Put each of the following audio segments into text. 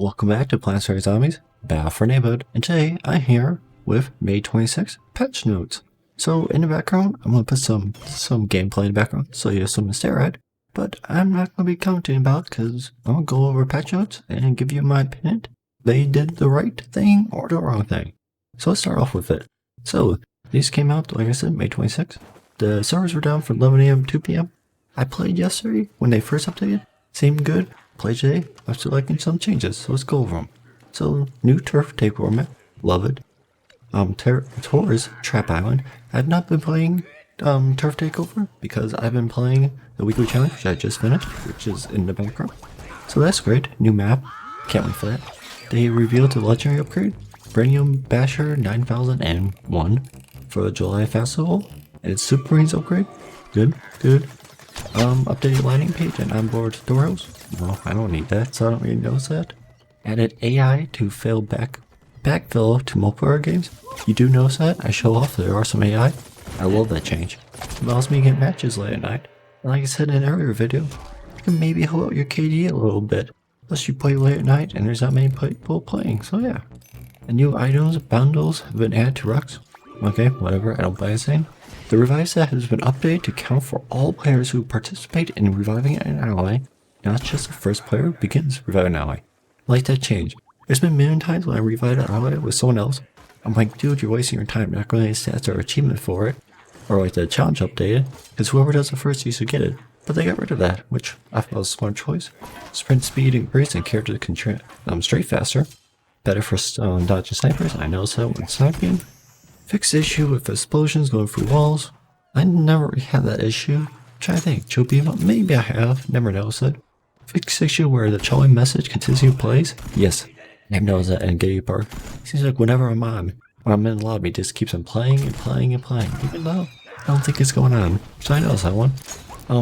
welcome back to Plants vs Zombies, Battle for Neighborhood, and today I'm here with May 26 patch notes. So in the background, I'm going to put some gameplay in the background, so you have something to stare at, but I'm not going to be commenting about it because I'm going to go over patch notes and give you my opinion. They did the right thing or the wrong thing. So let's start off with it. So these came out, like I said, May 26th. The servers were down from 11 AM to 2 PM. I played yesterday when they first updated. Seemed good. Play today after liking some changes, so let's go over them. So, new turf takeover map, love it. Tours Trap Island. I've not been playing turf takeover because I've been playing the weekly challenge, which I just finished, which is in the background. So that's great. New map. Can't wait for that. They revealed the legendary upgrade, Brainium Basher 9001 for the July Festival, and its Super Marines upgrade. Good. Updated landing page and onboard tutorials. Well, I don't need that, so I don't really notice that. Added AI to backfill to multiplayer games. You do notice that? I show off there are some AI. I love that change. It allows me to get matches late at night. And like I said in an earlier video, you can maybe help out your KD a little bit. Unless you play late at night and there's not many people playing, so yeah. And new items, bundles have been added to Rux. Okay, whatever, I don't buy a thing. The revive set has been updated to count for all players who participate in reviving an ally, not just the first player who begins reviving an ally. I like that change. There's been many times when I revived an ally with someone else, I'm like, dude, you're wasting your time, not going to stats or achievement for it, or like the challenge updated, because whoever does it first used to get it, but they got rid of that, which I thought was a smart choice. Sprint speed increased and characters can straight faster, better for dodging snipers, I noticed that when sniping. Fixed issue with explosions going through walls. I never really had that issue. I'm trying to think, Joe Beam up? Maybe I have, never noticed it. Fixed issue where the trolling message continuously plays? Yes, I've noticed that in Gay Park. Seems like whenever I'm on, when I'm in the lobby, it just keeps on playing and playing and playing, even though I don't think it's going on. So I noticed that one.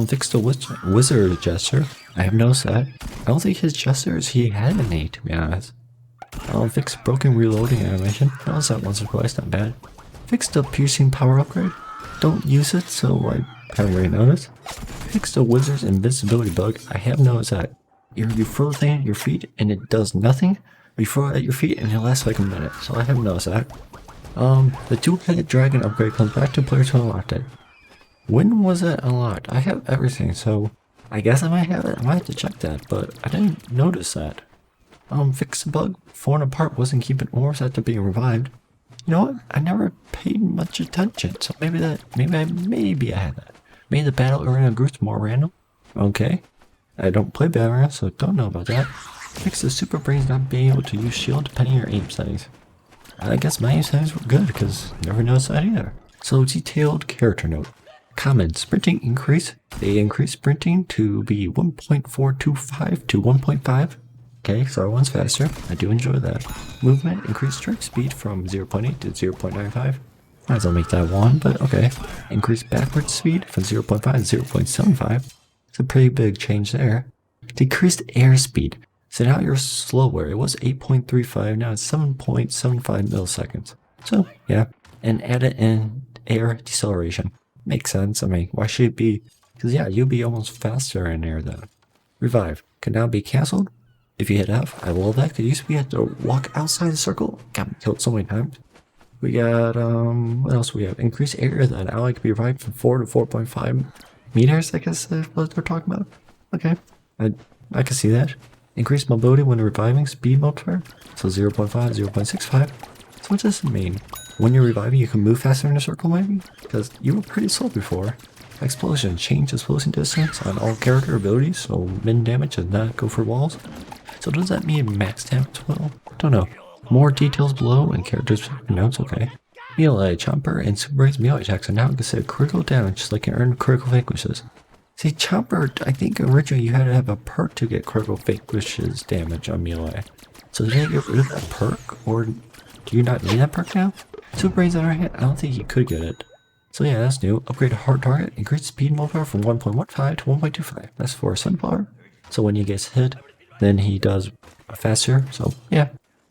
Fixed the wizard gesture. I have noticed that. I don't think his gestures he had any, to be honest. Fixed broken reloading animation. I noticed that once or twice, not bad. Fixed the piercing power upgrade. Don't use it, so I haven't really noticed. Fixed the wizard's invincibility bug. I have noticed that. You throw the thing at your feet and it does nothing. You throw it at your feet and it lasts like a minute, so I have noticed that. The two-headed dragon upgrade comes back to players who unlocked it. When was it unlocked? I have everything, so I guess I might have it. I might have to check that, but I didn't notice that. Fixed the bug. Falling apart wasn't keeping orbs after being revived. You know what? I never paid much attention, so maybe I had that. Maybe the battle arena group's more random. Okay. I don't play battle arena, so don't know about that. Fix the super brains not being able to use shield depending on your aim settings. I guess my aim settings were good, because I never noticed that either. So detailed character note. Common sprinting increase. They increased sprinting to be 1.425 to 1.5. Okay, so everyone's faster. I do enjoy that. Movement increased strike speed from 0.8 to 0.95. Might as well make that 1, but okay. Increased backward speed from 0.5 to 0.75. It's a pretty big change there. Decreased airspeed. So now you're slower. It was 8.35, now it's 7.75 milliseconds. So, yeah. And added in air deceleration. Makes sense. I mean, why should it be? Because, yeah, you'll be almost faster in air then. Revive can now be cancelled. If you hit F, I love that, because you used to be able to walk outside the circle. Got me killed so many times. We got, what else we have? Increased area that ally can be revived from 4 to 4.5 meters, I guess that's what they're talking about. Okay, I can see that. Increased mobility when reviving, speed multiplier, so 0.5, 0.65. So what does it mean? When you're reviving, you can move faster in a circle, maybe? Because you were pretty slow before. Explosion, change explosion distance on all character abilities, so min damage does not go for walls. So does that mean max damage as well? Don't know. More details below and characters notes, okay. Melee, Chomper, and Super Brains melee attacks are now considered critical damage so they can earn critical vanquishes. See, Chomper, I think originally you had to have a perk to get critical vanquishes damage on melee. So did they get rid of that perk, or do you not need that perk now? Super Brains on our hand, I don't think you could get it. So yeah, that's new. Upgrade hard target, increase speed multiplier from 1.15 to 1.25. That's for a Sunflower. So when he gets hit, then he does faster. So yeah,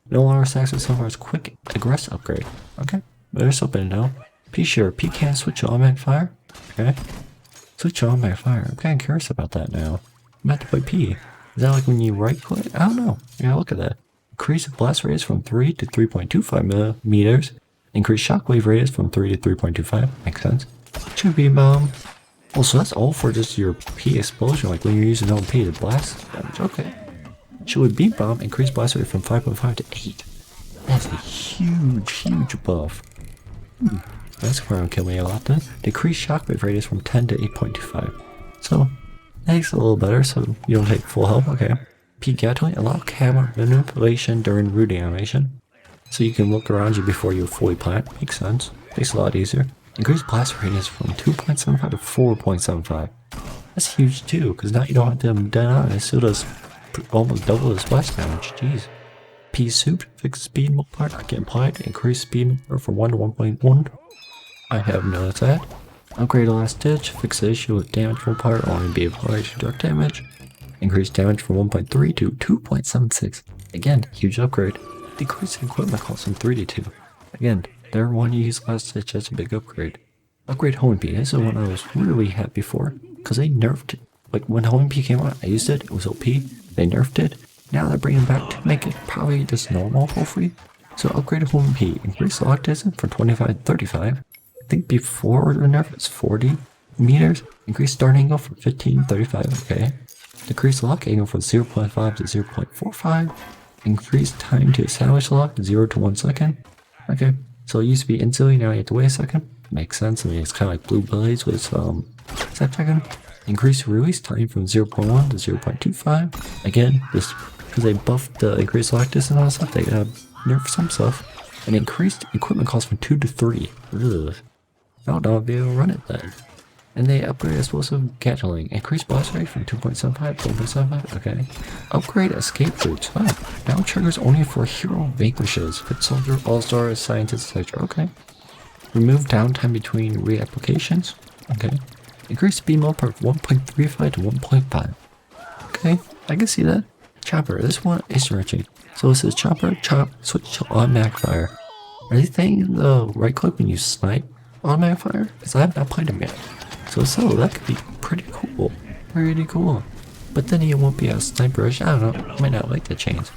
no longer stacks with Sunflower's quick aggressive upgrade. Okay, but there's open now. P can switch to automatic fire. Okay, switch to automatic fire. I'm kind of curious about that now. I'm about to play P. Is that like when you right click? I don't know. Yeah, look at that. Increase blast radius from 3 to 3.25 millimeters. Increase shockwave radius from 3 to 3.25. Makes sense. Two beam bomb. Oh, so that's all for just your P explosion, like when you're using LP to blast damage. Okay. Should beam bomb increase blast rate from 5.5 to 8. That's a huge buff. That's gonna kill me a lot then. Decrease shockwave radius from 10 to 8.25. So, makes it a little better so you don't take full health. Okay. P Gatling, allow camera manipulation during rooting animation. So you can look around you before you fully plant. Makes sense. Makes it a lot easier. Increase blast radius from 2.75 to 4.75. That's huge too, because now you don't have them dead on. It still does almost double the splash damage. Jeez. P suit, fix speed multiplier, not get applied. Increase speed multiplier from 1 to 1.1. I have noticed that. Upgrade last ditch, fix the issue with damage multiplier only be applied to direct damage. Increase damage from 1.3 to 2.76. Again, huge upgrade. Decrease equipment cost from 3 to 2. Again, their one you used last ditch, that's a big upgrade. Upgrade homing P. This is one I was really happy for, because they nerfed it. Like when homing P came out, I used it was OP. They nerfed it. Now they're bringing it back to make it probably just normal, hopefully. So upgrade homing P. Increase lock distance from 25 to 35. I think before the nerf it's 40 meters. Increase start angle from 15 to 35. Okay. Decrease lock angle from 0.5 to 0.45. Increase time to establish lock 0 to 1 second. Okay. So it used to be instantly, now you have to wait a second. Makes sense. I mean, it's kind of like blue blades with second. Increase release time from 0.1 to 0.25. Again, just because they buffed the increased lock distance and all that stuff, they nerfed some stuff. And increased equipment cost from 2 to 3. Ugh. I don't know if they'll run it then. And they upgrade explosive Gatling. Increase blast rate from 2.75 to 1.75. Okay. Upgrade escape routes. Oh, now triggers only for hero vanquishes. Fit soldier, all-star, scientist, etc. Okay. Remove downtime between reapplications. Okay. Increase speed multiplier from 1.35 to 1.5. Okay, I can see that. Chopper, this one is stretching. So it says chopper, chop, switch to automatic fire. Are they saying the right click when you snipe automatic fire? Because I have not played them yet. So that could be pretty cool. Pretty cool. But then it won't be a sniperish. I don't know. I might not like the change.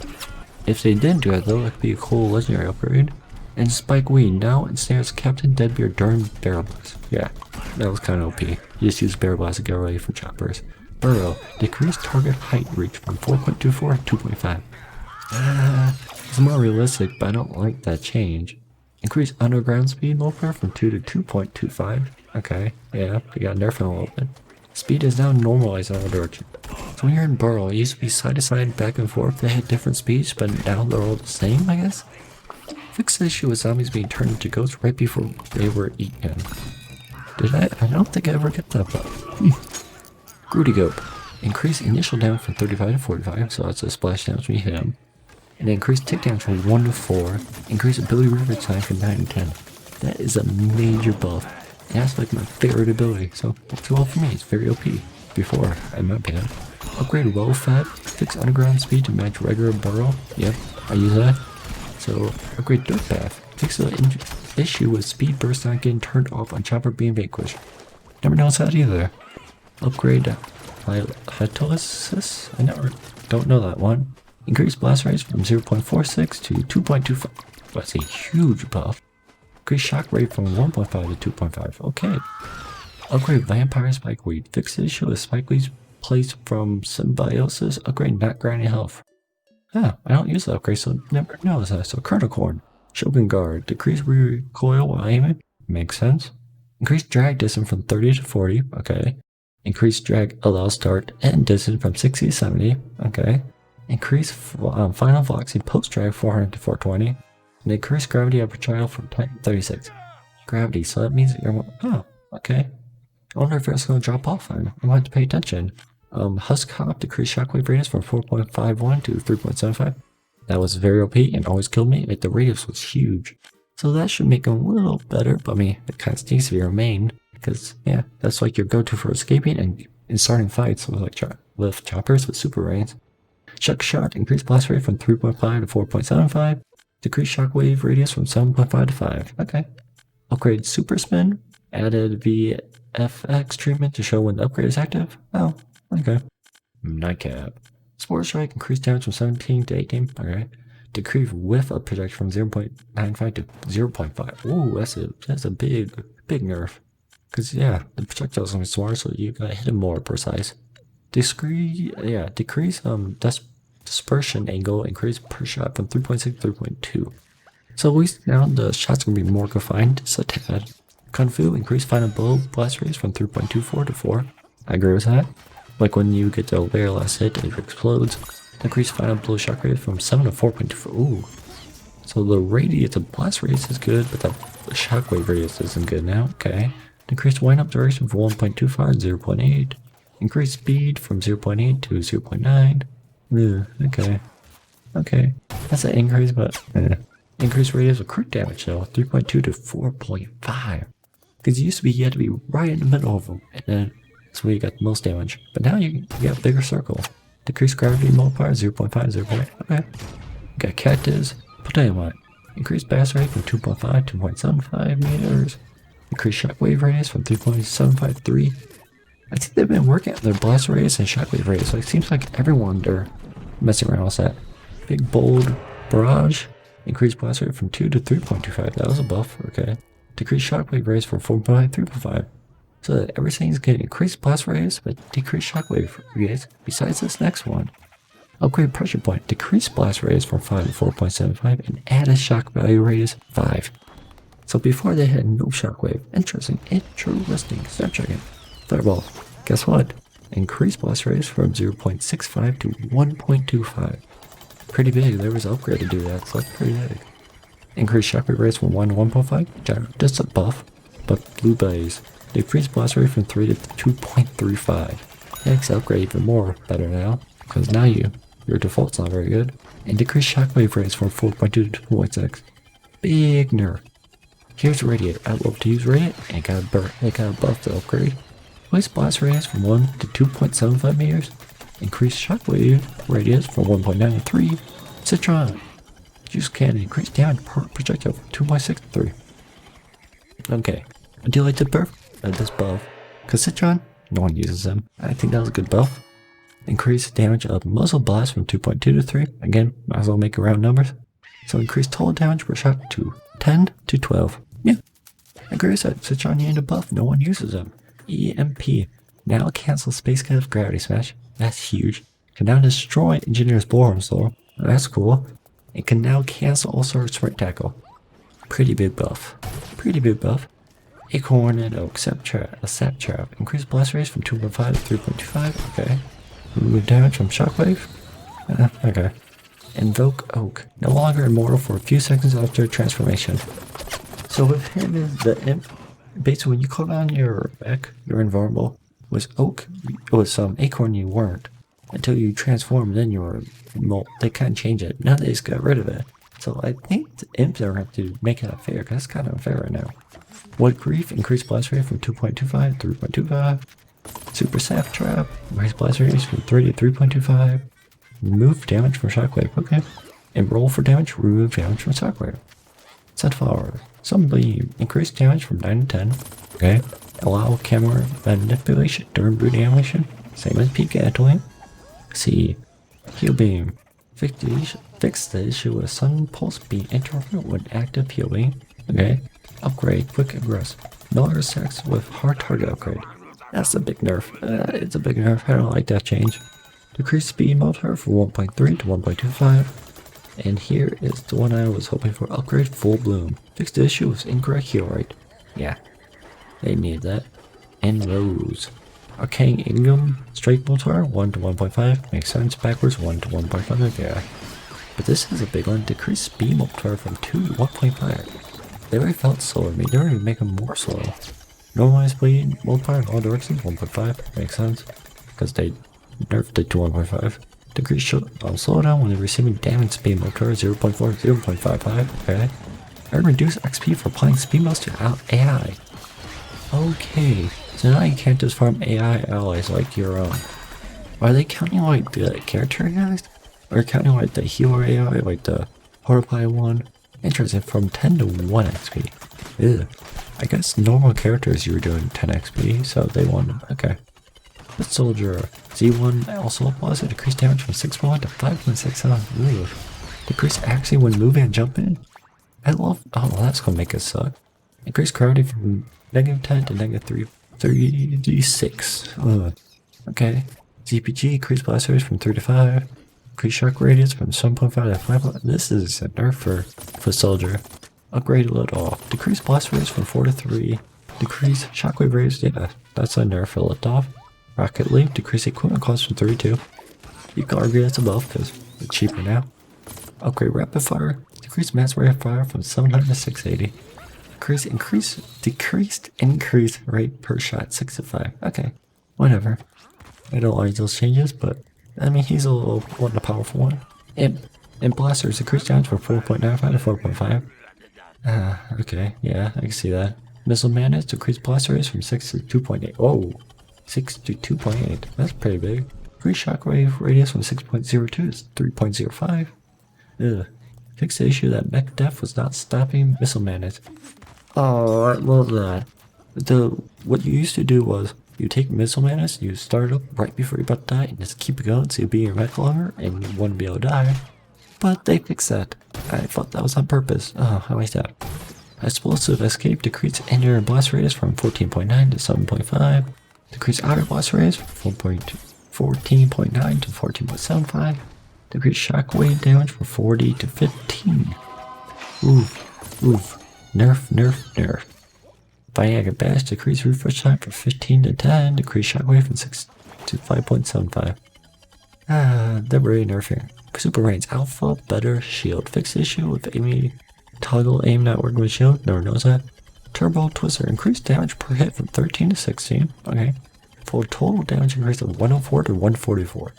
If they didn't do it though, it could be a cool legendary upgrade. And Spike Weed now ensnares Captain Deadbeard during Barrel Blast. Yeah, that was kind of OP. You just use Barrel Blast to get ready for choppers. Burrow, decrease target height reach from 4.24 to 2.5. It's more realistic, but I don't like that change. Increase underground speed multiplier from 2 to 2.25. Okay, yeah, we got nerfed a little bit. Speed is now normalized in all directions. So when you're in Burrow, it used to be side to side, back and forth. They had different speeds, but now they're all the same, I guess? Fix the issue with zombies being turned into ghosts right before they were eaten. Did I? I don't think I ever get that bug. Groody Goat. Increase initial damage from 35 to 45, so that's a splash damage when you hit him. And increase tick damage from 1 to 4. Increase ability river time from 9 to 10. That is a major buff. And that's like my favorite ability, so that's well for me. It's very OP. Before, in my opinion. Upgrade well fat. Fix underground speed to match regular burrow. Yep, I use that. So, upgrade Dirt Path. Fix the issue with speed burst not getting turned off on chopper being vanquished. Never noticed that either. Upgrade Hytolysis? I don't know that one. Increase blast rates from 0.46 to 2.25. That's a huge buff. Increase shock rate from 1.5 to 2.5. Okay. Upgrade Vampire Spike Weed. Fix the issue with Spike Weed's place from symbiosis. Upgrade not grinding health. Ah, I don't use the upgrade, so never noticed that. So Carnicorn, Shogun Guard, decrease recoil while aiming, makes sense. Increase drag distance from 30 to 40, okay. Increase drag allow start and distance from 60 to 70, okay. Increase final velocity post drag 400 to 420, and increase gravity of projectile from 10 to 36. Gravity, so that means that you're, oh, okay. I wonder if it's going to drop off then. I'm going to have to pay attention. Husk Hop decreased shockwave radius from 4.51 to 3.75. That was very OP and always killed me. Like, the radius was huge. So that should make him a little better, but I mean, it kind of stinks if you're main. Because, yeah, that's like your go-to for escaping and in starting fights with choppers with super rains. Chuck Shot increased blast rate from 3.5 to 4.75. Decreased shockwave radius from 7.5 to 5. Okay. Upgrade Super Spin. Added VFX treatment to show when the upgrade is active. Oh. Okay. Nightcap. Spore Strike, increased damage from 17 to 18. Okay. Decrease whiff of projectile from 0.95 to 0.5. Ooh, that's a big nerf. Cause yeah, the projectile's gonna be smaller, so you gotta hit it more precise. Decrease dispersion angle, increase per shot from 3.6 to 3.2. So at least now the shots gonna be more confined, just a tad. Kung Fu, increase final blow blast radius from 3.24 to 4. I agree with that. Like when you get the very last hit, it explodes. Increase final blow shock radius from 7 to 4.24. Ooh. So the radius, the blast radius is good, but the shockwave radius isn't good now. Okay. Increase wind up duration from 1.25 to 0.8. Increase speed from 0.8 to 0.9. Okay. That's an increase, but increase radius of crit damage though, 3.2 to 4.5. Because it used to be you had to be right in the middle of them, and then that's where you got the most damage. But now you got a bigger circle. Decrease gravity multiplier 0.5, 0.8. Okay. Got cactus, potato. Increase blast rate from 2.5 to 2.75 meters. Increase shockwave radius from 3.753. I think they've been working on their blast radius and shockwave radius, so it seems like everyone they're messing around with that. Big bold barrage. Increase blast rate from 2 to 3.25. That was a buff, okay. Decrease shockwave radius from 4.5 to 3.5. So that everything's getting increased blast radius, but decreased shockwave radius besides this next one. Upgrade pressure point. Decrease blast radius from 5 to 4.75 and add a shock value radius 5. So before they had no shockwave. Interesting. Start checking. Fireball. Guess what? Increase blast radius from 0.65 to 1.25. Pretty big. There was an upgrade to do that, so that's pretty big. Increase shockwave radius from 1 to 1.5. Just a buff. But blue blaze. Decrease blast rate from 3 to 2.35. Next upgrade even more better now, because now your default's not very good. And decrease shockwave rates from 4.2 to 2.6. Big nerf. Here's Radiate. I love to use Radiate, and it got a buff to upgrade. Place blast radius from 1 to 2.75 meters. Increase shockwave radius from 1.9 to 3. Citron. Use can increase damage per projectile from 2.6 to 3. Okay. I do like this buff, because Citron, no one uses them. I think that was a good buff. Increase damage of muzzle blast from 2.2 to 3. Again, might as well make it round numbers. So increase total damage per shot to 10 to 12. Yeah, I agree with that. Citron need a buff, no one uses them. EMP. Now cancel Space Cav Gravity Smash. That's huge. Can now destroy Engineer's Blowworms though. That's cool. It can now cancel all sorts of Sprint Tackle. Pretty big buff. Acorn and Oak, Sap Trap. Increase blast radius from 2.5 to 3.25. Okay. Remove damage from Shockwave. Okay. Invoke Oak. No longer immortal for a few seconds after transformation. So with him is the imp. Basically, when you call down your back, you're invulnerable. With Oak, with Acorn, you weren't. Until you transform, then you were. They kind of changed it. Now they just got rid of it. So I think the imps are going to have to make it fair, because that's kind of unfair right now. What Grief, increase blast rate from 2.25 to 3.25. Super Sap Trap, increase blast rate from 3 to 3.25. Remove damage from Shockwave, okay. And roll for damage, remove damage from Shockwave. Sunflower, Sunbeam, increase damage from 9 to 10. Okay. Allow camera manipulation during brooding animation, same as peak Atoling. See, Heal Beam, fix the issue with Sun Pulse being interrupted when active Heal Beam. Okay. Upgrade, quick and aggressive. No longer sex with hard target upgrade. That's a big nerf. It's a big nerf. I don't like that change. Decrease speed multiplier from 1.3 to 1.25. And here is the one I was hoping for. Upgrade Full Bloom. Fix the issue with incorrect heal rate. Yeah, they need that. And Rose. Arcane Ingham Strike multiplier 1 to 1.5. Makes sense. Backwards 1 to 1.5. Yeah. But this is a big one. Decrease speed multiplier from 2 to 1.5. They already felt slower to me. They're already making more slow. Normalized speed multiplier in all directions 1.5. Makes sense. Because they nerfed it to 1.5. Decrease slowdown when receiving damage speed multiplier 0.4 to 0.55. Okay. And reduce XP for applying speed buffs to AI. Okay. So now you can't just farm AI allies like your own. Are they counting like the character guys? Or counting like the healer AI, like the Horrify one? Interesting, from 10 to 1 XP. Ew. I guess normal characters you were doing 10 XP, so they won. Okay. Foot Soldier. Z1 also applies a decreased damage from 6.1 to 5.67. Ooh. Decrease accuracy when moving and jumping. I love. Oh, that's gonna make us suck. Increase gravity from -10 to -36. Okay. ZPG, increase blast radius from 3 to 5. Increase shock radius from 7.5 to 5. This is a nerf for Soldier. Upgrade a little. Decrease blast radius from 4 to 3. Decrease shockwave radius. Yeah, that's a nerf for liftoff. Rocket Leap, decrease equipment cost from 32. You can argue that's above because it's cheaper now. Upgrade Rapid Fire, decrease mass rate of fire from 700 to 680. Decreased increase rate per shot 6 to 5. Okay, whatever. I don't like those changes, but I mean, he's a little more the powerful one. Imp Blasters, decrease damage from 4.95 to 4.5. Okay, yeah, I can see that. Missile Madness, decrease blast radius from 6 to 2.8. Oh, 6 to 2.8. That's pretty big. Increase shockwave radius from 6.02 to 3.05. Ugh. Fix the issue that mech death was not stopping Missile Madness. Oh, I love that. What you used to do was you take Missile Madness, you start it up right before you're about to die, and just keep it going so you'll be in your mech longer and you wouldn't be able to die. But they fixed that. I thought that was on purpose. Oh, I like that. Explosive Escape, decrease inner blast radius from 14.9 to 7.5. Decrease outer blast radius from 14.9 to 14.75. Decrease shockwave damage from 40 to 15. Oof, oof. Nerf, nerf, nerf. Viagra Bash, decrease refresh time from 15 to 10. Decrease shockwave from 6 to 5.75. They're really nerfing. Super Range Alpha, better shield. Fix the issue with aiming. Toggle aim not working with shield. No one knows that. Turbo Twister, increased damage per hit from 13 to 16. Okay. For total damage increase of 104 to 144.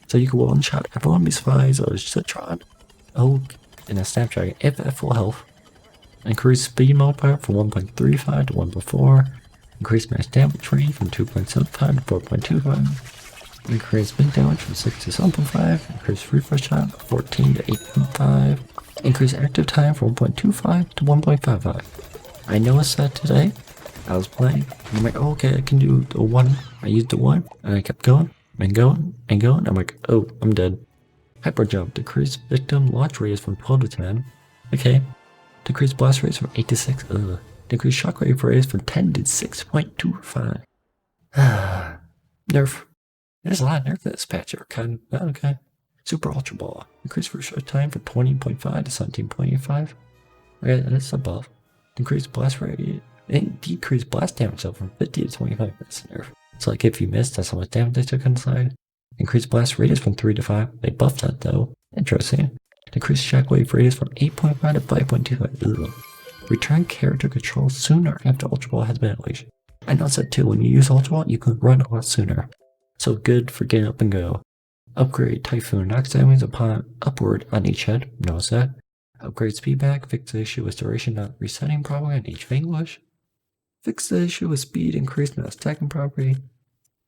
So you can one shot everyone besides a Citron, Oak, and a Snapdragon if at full health. Increase speed multiplier from 1.35 to 1.4. Increase max damage range from 2.75 to 4.25. Increase spin damage from 6 to 7.5. Increase refresh time from 14 to 8.5. Increase active time from 1.25 to 1.55. I noticed that today. I was playing, and I'm like, oh, okay, I can do the 1. I used the 1, and I kept going, and going, and going. I'm like, oh, I'm dead. Hyper Jump, decrease victim launch radius from 12 to 10. Okay. Decrease blast radius from 8 to 6. Ugh. Decrease shockwave radius from 10 to 6.25. Nerf. There's a lot of nerf in this patch. Okay. Super Ultra Ball. Increase refresh time from 20.5 to 17.85. Okay, that's above. Decrease blast radius. And decrease blast damage from 50 to 25. That's a nerf. So like if you missed, that's how much damage they took on the side. Increase blast radius from 3 to 5. They buffed that though. Interesting. Decrease shockwave radius from 8.5 to 5.25. Ugh. Return character control sooner after Ultra Ball has been unleashed. I noticed that too. When you use Ultra Ball, you can run a lot sooner. So good for getting up and go. Upgrade Typhoon, knocks damage upon upward on each head. Notice that. Upgrade Speedback, fix the issue with duration not resetting properly on each Vanquish. Fix the issue with speed increase not stacking property.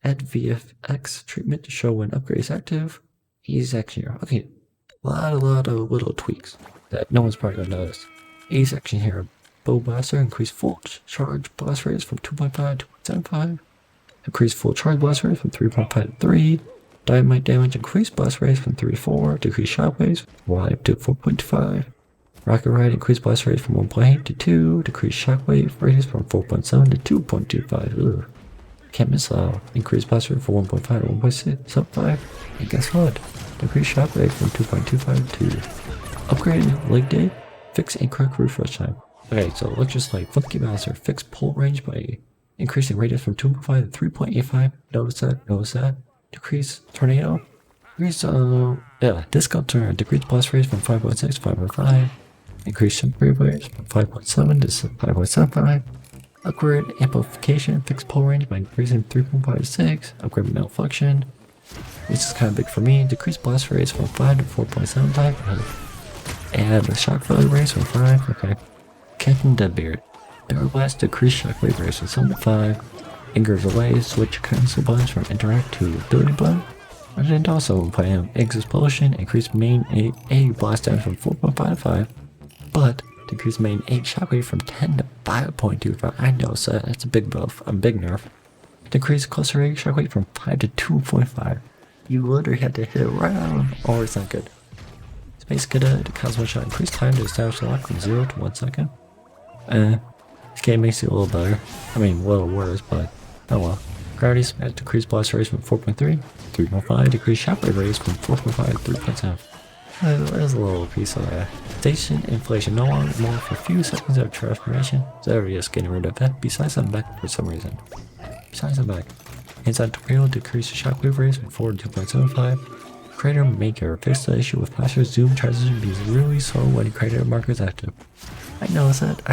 Add VFX treatment to show when upgrade is active. Ease action here. Okay, a lot of little tweaks that no one's probably gonna notice. Ease action here. Bow Blaster, increase full charge blast radius from 2.5 to 2.75. Increase full charge blast radius from 3.5 to 3. Dynamite damage, increase blast radius from 3 to 4. Decrease shockwaves, Y to 4.25. Rocket Ride, increase blast radius from 1.8 to 2. Decrease shockwave radius from 4.7 to 2.25. Ugh. Can't missile. Increase blast radius from 1.5 to 1.75. And guess what? Decrease shockwave from 2.25 to upgrade leg day. Fix incorrect refresh time. Okay, so let's just like Funky Bowser. Fix pull range by increasing radius from 2.5 to 3.85. Notice that. Decrease tornado. Increase discount turn. Decrease blast radius from 5.6 to 5.5. Increase shockwave radius from 5.7 to 5.75. Upgrade amplification. Fix pull range by increasing 3.5 to 6. Upgrade malfunction. This is kind of big for me. Decrease blast radius from 5 to 4.75. Add a shock value radius from 5. Okay. Captain Deadbeard. Barrel Blast, decrease shockwave radius from 7.5. Ingers away, switch cancel buttons from interact to ability button. And also play him Eggs Explosion, increase main A blast damage from 4.5 to 5. But decrease main 8 shockwave from 10 to 5.25. I know, so that's a big buff. A big nerf. Decrease cluster rate shockwave from 5 to 2.5. You literally had to hit it right on, or it's not good. Space Cadet, the cosmo shot, increase time to establish the lock from 0 to 1 second. This game makes it a little better. I mean, a little worse, but oh well. Gravity smash, decrease blast radius from 4.3, 3.5, decrease shockwave radius from 4.5 to 3.7. There's a little piece of that. Station inflation, no longer more for a few seconds of transformation. So they're just getting rid of that. Besides, I'm back for some reason. Inside torpedo, decrease the shockwave radius from 4 to 2.75. Crater maker, fix the issue with faster zoom transition being really slow when crater marker is active. I noticed that,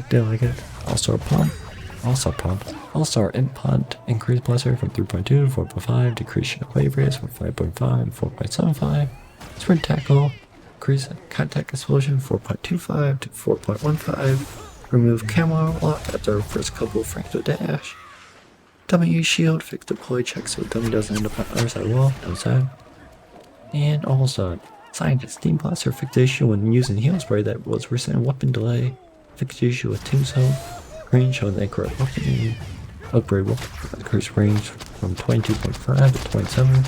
didn't like it. All-star implant, increase blast rate from 3.2 to 4.5, decrease shockwave radius from 5.5 to 4.75. Sprint tackle, increase contact explosion 4.25 to 4.15. Remove camo lock after first couple of frames of dash. Dummy shield, fix deploy check so dummy doesn't end up on the other side wall, outside. And almost done. Scientist, steam blaster, fix the issue when using heal spray that was recent weapon delay. Fix the issue with tombstone. Green showing the incorrect weapon. Upgrade weapon, increase range from 22.5 to 27.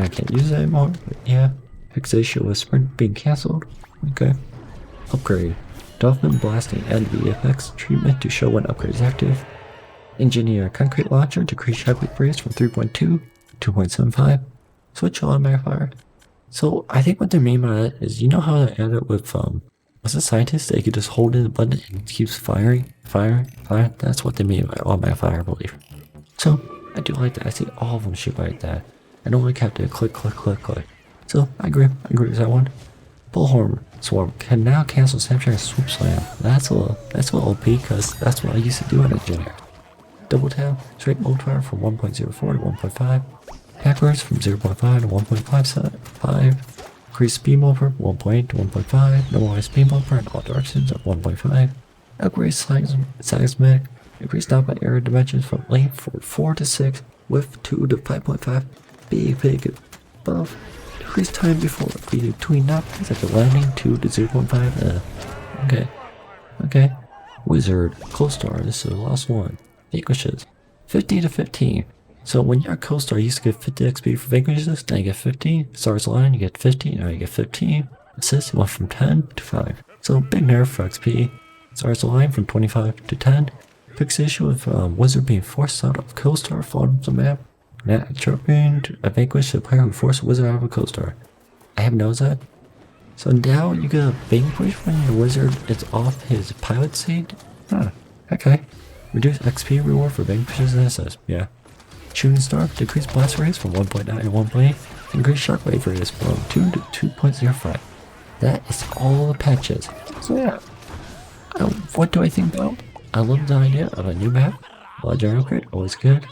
I can't use it anymore, but yeah. Fix the issue with sprint being cancelled. Okay. Upgrade. Dolphin blasting, add VFX treatment to show when upgrade is active. Engineer, concrete launcher, decrease shockwave radius from 3.2 to 2.75. Switch automatic fire. So I think what they mean by that is, you know how they add it with was a scientist, they could just hold in the button and it keeps firing. That's what they mean by automatic fire, I believe. So I do like that. I see all of them shoot like that. I don't like have to click. So I agree with that one. Bullhorn Swarm can now cancel Snapshot and Swoop Slam. That's a little OP because that's what I used to do in engineer. Double tap, straight mode fire from 1.04 to 1.5. Backwards from 0.5 to 1.5. Increase speed mode from 1.8 to 1.5. Normalize speed mode in all directions of 1.5. Upgrade seismic. Increase down by area dimensions from length from 4 to 6. Width 2 to 5.5. Big buff. Decrease time between knockdowns at the landing 2 to 0.5. Okay. Wizard, Co-Star, this is the last one. Vanquishes. 15 to 15. So when you're a Co-Star, you used to get 50 XP for Vanquishes, then you get 15. Stars line, you get 15, now you get 15. Assist, went from 10 to 5. So big nerf for XP. Stars line from 25 to 10. Fix the issue with Wizard being forced out of Co-Star, falling off the map. Now attributing a Vanquish to the player who forced a Wizard out of a Co-Star. I have noticed that. So now you get a Vanquish when your Wizard is off his pilot seat? Huh, okay. Reduce XP reward for Vanquishes and SS, yeah. Shooting Star, decrease blast radius from 1.9 to 1.8. Increase shockwave radius from 2 to 2.05. That is all the patches. So yeah. What do I think about? I love the idea of a new map. Legendary upgrade, always good.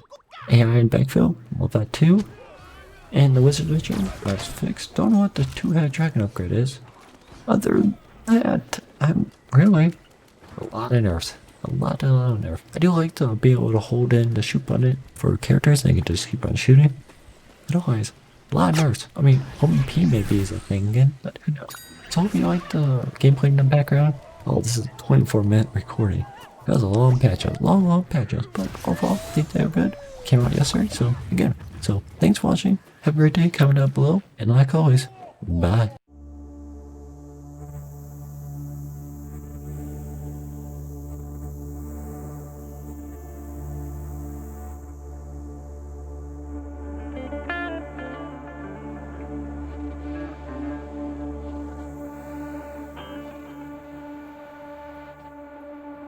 AI and backfill, love that too. And the Wizard Witcher, that's fixed. Don't know what the two-headed dragon upgrade is. Other than that, I'm really a lot of nerfs. A lot of nerfs. I do like to be able to hold in the shoot button for characters and they can just keep on shooting. But otherwise, a lot of nerfs. I mean, OMP maybe is a thing again, but who knows. So hope you like the gameplay in the background. Oh, this is a 24-minute recording. That was a long patch up. Long patch up. But overall, I think they were good. Came out yesterday, so again. So thanks for watching. Have a great day. Comment down below. And like always, bye.